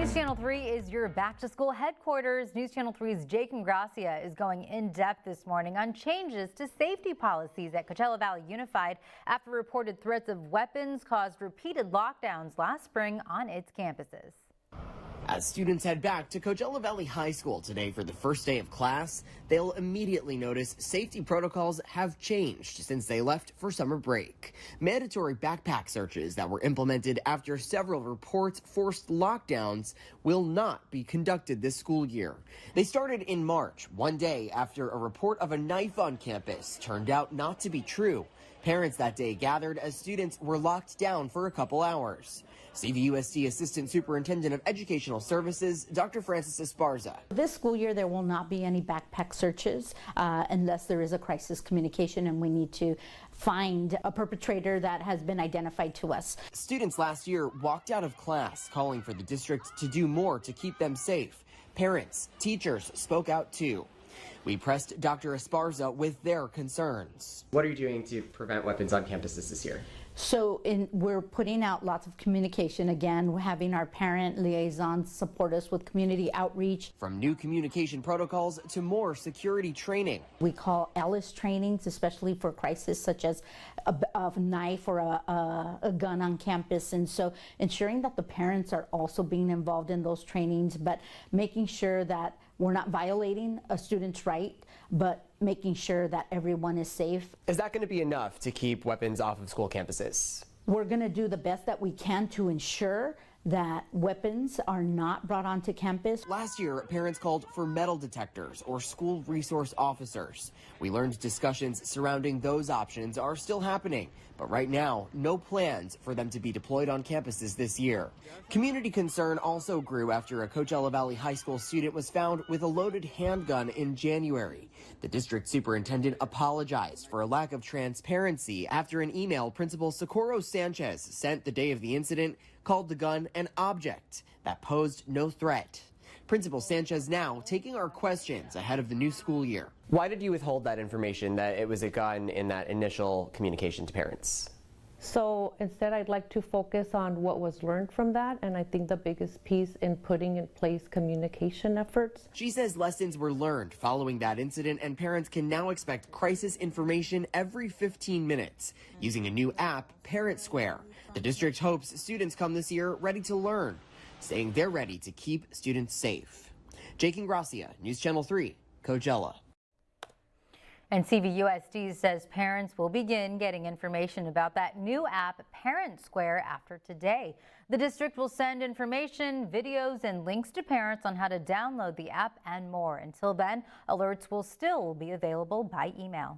News Channel 3 is your back-to-school headquarters. News Channel 3's Jake Gracia is going in-depth this morning on changes to safety policies at Coachella Valley Unified after reported threats of weapons caused repeated lockdowns last spring on its campuses. As students head back to Coachella Valley High School today for the first day of class, they'll immediately notice safety protocols have changed since they left for summer break. Mandatory backpack searches that were implemented after several reports forced lockdowns will not be conducted this school year. They started in March, one day after a report of a knife on campus turned out not to be true. Parents that day gathered as students were locked down for a couple hours. CVUSD Assistant Superintendent of Educational Services, Dr. Francis Esparza. This school year, there will not be any backpack searches unless there is a crisis communication and we need to find a perpetrator that has been identified to us. Students last year walked out of class calling for the district to do more to keep them safe. Parents, teachers spoke out too. We pressed Dr. Esparza with their concerns. What are you doing to prevent weapons on campuses this year? So we're putting out lots of communication. Again, we're having our parent liaisons support us with community outreach. From new communication protocols to more security training. We call Alice trainings, especially for crisis such as a knife or a gun on campus. And so ensuring that the parents are also being involved in those trainings, but making sure that we're not violating a student's right, but making sure that everyone is safe. Is that going to be enough to keep weapons off of school campuses? We're going to do the best that we can to ensure that weapons are not brought onto campus. Last year, parents called for metal detectors or school resource officers. We learned discussions surrounding those options are still happening, but right now, no plans for them to be deployed on campuses this year. Community concern also grew after a Coachella Valley High School student was found with a loaded handgun in January. The district superintendent apologized for a lack of transparency after an email Principal Socorro Sanchez sent the day of the incident called the gun an object that posed no threat. Principal Sanchez now taking our questions ahead of the new school year. Why did you withhold that information that it was a gun in that initial communication to parents? So instead, I'd like to focus on what was learned from that, and I think the biggest piece in putting in place communication efforts. She says lessons were learned following that incident, and parents can now expect crisis information every 15 minutes using a new app, Parent Square. The district hopes students come this year ready to learn, saying they're ready to keep students safe. Jake Gracia, News Channel 3, Coachella. And CVUSD says parents will begin getting information about that new app, Parent Square, after today. The district will send information, videos, and links to parents on how to download the app and more. Until then, alerts will still be available by email.